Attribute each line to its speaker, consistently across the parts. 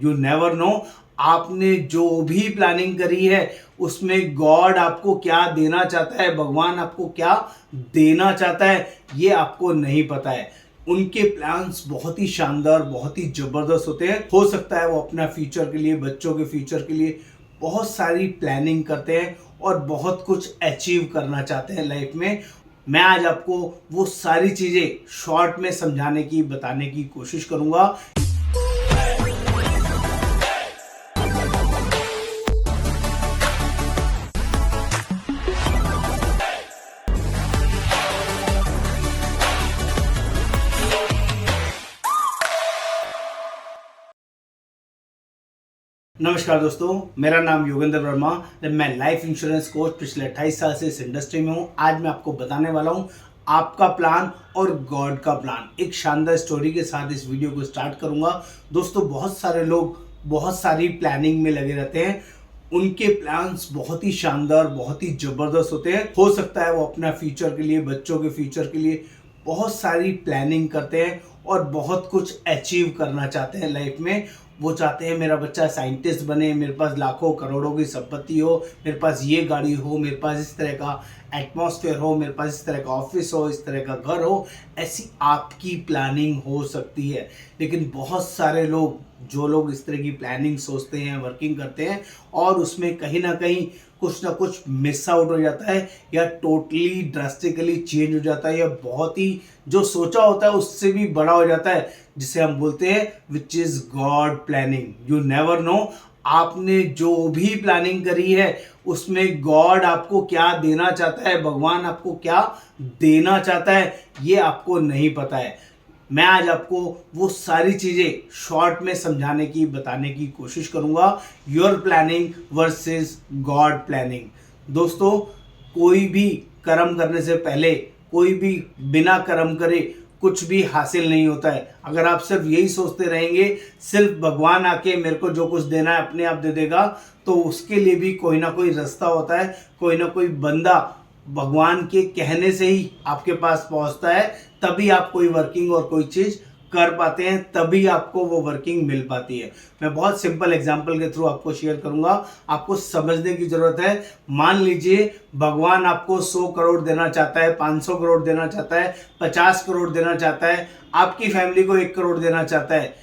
Speaker 1: You never know आपने जो भी प्लानिंग करी है उसमें गॉड आपको क्या देना चाहता है, भगवान आपको क्या देना चाहता है, ये आपको नहीं पता है। उनके प्लान्स बहुत ही शानदार, बहुत ही जबरदस्त होते हैं। हो सकता है वो अपना फ्यूचर के लिए, बच्चों के फ्यूचर के लिए बहुत सारी प्लानिंग करते हैं और बहुत कुछ अचीव करना चाहते हैं लाइफ में। मैं आज आपको वो सारी चीजें शॉर्ट में समझाने की, बताने की कोशिश करूंगा। नमस्कार दोस्तों, मेरा नाम योगेंद्र वर्मा। मैं लाइफ इंश्योरेंस कोच पिछले 28 साल से इस इंडस्ट्री में हूँ। आज मैं आपको बताने वाला हूँ आपका प्लान और गॉड का प्लान। एक शानदार स्टोरी के साथ इस वीडियो को स्टार्ट करूंगा। दोस्तों, बहुत सारे लोग बहुत सारी प्लानिंग में लगे रहते हैं। उनके प्लान्स बहुत ही शानदार, बहुत ही जबरदस्त होते हैं। हो सकता है वो अपना फ्यूचर के लिए, बच्चों के फ्यूचर के लिए बहुत सारी प्लानिंग करते हैं और बहुत कुछ अचीव करना चाहते हैं लाइफ में। वो चाहते हैं मेरा बच्चा साइंटिस्ट बने, मेरे पास लाखों करोड़ों की संपत्ति हो, मेरे पास ये गाड़ी हो, मेरे पास इस तरह का एटमॉस्फेयर हो, मेरे पास इस तरह का ऑफिस हो, इस तरह का घर हो। ऐसी आपकी प्लानिंग हो सकती है। लेकिन बहुत सारे लोग, जो लोग इस तरह की प्लानिंग सोचते हैं, वर्किंग करते हैं और उसमें कहीं ना कहीं कुछ ना कुछ मिस आउट हो जाता है या टोटली ड्रास्टिकली चेंज हो जाता है या बहुत ही जो सोचा होता है उससे भी बड़ा हो जाता है, जिसे हम बोलते हैं which is God planning. You never know आपने जो भी प्लानिंग करी है उसमें गॉड आपको क्या देना चाहता है, भगवान आपको क्या देना चाहता है, ये आपको नहीं पता है। मैं आज आपको वो सारी चीजें शॉर्ट में समझाने की, बताने की कोशिश करूंगा। Your planning versus God planning. दोस्तों, कोई भी कर्म करने से पहले, कोई भी बिना कर्म करे कुछ भी हासिल नहीं होता है। अगर आप सिर्फ यही सोचते रहेंगे सिर्फ भगवान आके मेरे को जो कुछ देना है अपने आप दे देगा, तो उसके लिए भी कोई ना कोई रास्ता होता है, कोई ना कोई बंदा भगवान के कहने से ही आपके पास पहुंचता है। तभी आप कोई वर्किंग और कोई चीज कर पाते हैं, तभी आपको वो वर्किंग मिल पाती है। मैं बहुत सिंपल एग्जांपल के थ्रू आपको शेयर करूंगा, आपको समझने की जरूरत है। मान लीजिए भगवान आपको 100 करोड़ देना चाहता है, 500 करोड़ देना चाहता है, 50 करोड़ देना चाहता है, आपकी फैमिली को 1 करोड़ देना चाहता है।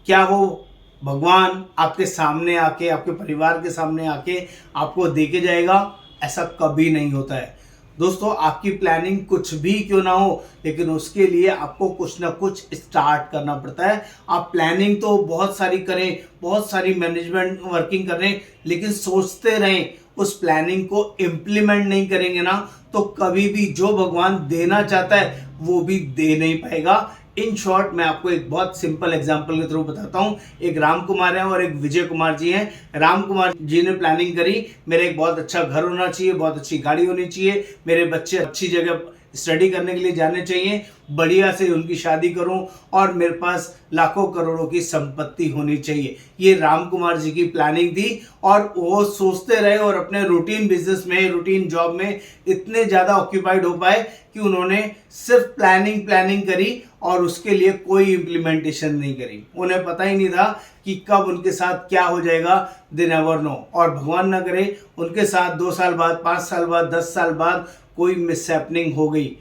Speaker 1: क्या वो भगवान आपके सामने आके, आपके परिवार के सामने आके आपको दे के जाएगा? ऐसा कभी नहीं होता है। दोस्तों, आपकी प्लानिंग कुछ भी क्यों ना हो, लेकिन उसके लिए आपको कुछ ना कुछ स्टार्ट करना पड़ता है। आप प्लानिंग तो बहुत सारी करें, बहुत सारी मैनेजमेंट वर्किंग करें, लेकिन सोचते रहें, उस प्लानिंग को इम्प्लीमेंट नहीं करेंगे ना, तो कभी भी जो भगवान देना चाहता है वो भी दे नहीं पाएगा। इन शॉर्ट, मैं आपको एक बहुत सिंपल एग्जांपल के थ्रू बताता हूं। एक राम कुमार है और एक विजय कुमार जी हैं। राम कुमार जी ने प्लानिंग करी, मेरे एक बहुत अच्छा घर होना चाहिए, बहुत अच्छी गाड़ी होनी चाहिए, मेरे बच्चे अच्छी जगह स्टडी करने के लिए जाने चाहिए, बढ़िया से उनकी शादी करूं और मेरे पास लाखों करोड़ों की संपत्ति होनी चाहिए। ये राम कुमार जी की प्लानिंग थी और वो सोचते रहे और अपने रूटीन बिजनेस में, रूटीन जॉब में इतने ज्यादा ऑक्यूपाइड हो पाए कि उन्होंने सिर्फ प्लानिंग करी और उसके लिए कोई इंप्लीमेंटेशन नहीं करी। उन्हें पता ही नहीं था कि कब उनके साथ क्या हो जाएगा, दे नेवर नो। और भगवान ना करे उनके साथ 2 साल बाद, 5 साल बाद, 10 साल बाद कोई मिसहैपनिंग हो गई।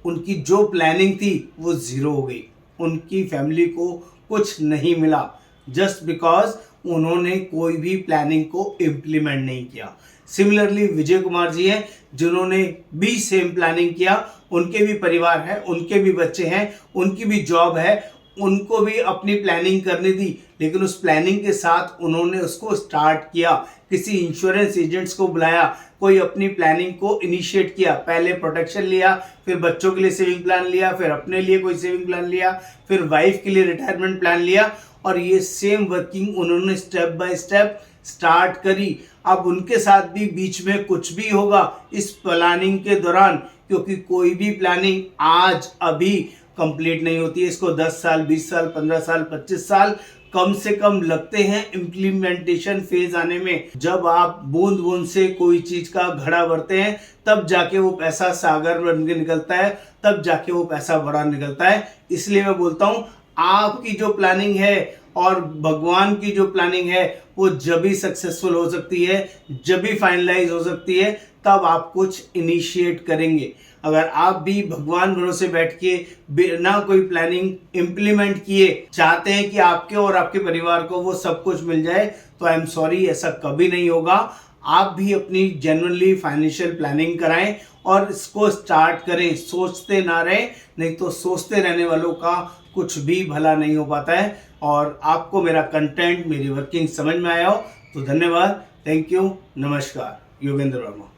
Speaker 1: उनकी जो प्लानिंग थी वो जीरो हो गई, उनकी फैमिली को कुछ नहीं मिला, जस्ट बिकॉज उन्होंने कोई भी प्लानिंग को इम्प्लीमेंट नहीं किया। सिमिलरली विजय कुमार जी हैं, जिन्होंने भी सेम प्लानिंग किया, उनके भी परिवार है, उनके भी बच्चे हैं, उनकी भी जॉब है, उनको भी अपनी प्लानिंग करनी थी, लेकिन उस प्लानिंग के साथ उन्होंने उसको स्टार्ट किया। किसी इंश्योरेंस एजेंट्स को बुलाया, कोई अपनी प्लानिंग को इनिशिएट किया, पहले प्रोटेक्शन लिया, फिर बच्चों के लिए सेविंग प्लान लिया, फिर अपने लिए कोई सेविंग प्लान लिया, फिर वाइफ के लिए रिटायरमेंट प्लान लिया और ये सेम वर्किंग उन्होंने स्टेप बाय स्टेप स्टार्ट करी। अब उनके साथ भी बीच में कुछ भी होगा इस प्लानिंग के दौरान, क्योंकि कोई भी प्लानिंग आज अभी कंप्लीट नहीं होती है। इसको 10 साल, 20 साल, 15 साल, 25 साल कम से कम लगते हैं इम्प्लीमेंटेशन फेज आने में। जब आप बूंद बूंद से कोई चीज का घड़ा भरते हैं, तब जाके वो पैसा सागर बन के निकलता है, तब जाके वो पैसा बड़ा निकलता है। इसलिए मैं बोलता हूं, आपकी जो प्लानिंग है और भगवान की जो प्लानिंग है वो जब भी सक्सेसफुल हो सकती है, जब भी फाइनलाइज हो सकती है, तब आप कुछ इनिशिएट करेंगे। अगर आप भी भगवान भरोसे बैठ के बिना कोई प्लानिंग इम्प्लीमेंट किए चाहते हैं कि आपके और आपके परिवार को वो सब कुछ मिल जाए, तो आई एम सॉरी, ऐसा कभी नहीं होगा। आप भी अपनी जेन्युइनली फाइनेंशियल प्लानिंग कराएं और इसको स्टार्ट करें, सोचते ना रहें, नहीं तो सोचते रहने वालों का कुछ भी भला नहीं हो पाता है। और आपको मेरा कंटेंट, मेरी वर्किंग समझ में आया हो तो धन्यवाद, थैंक यू, नमस्कार। योगेंद्र वर्मा।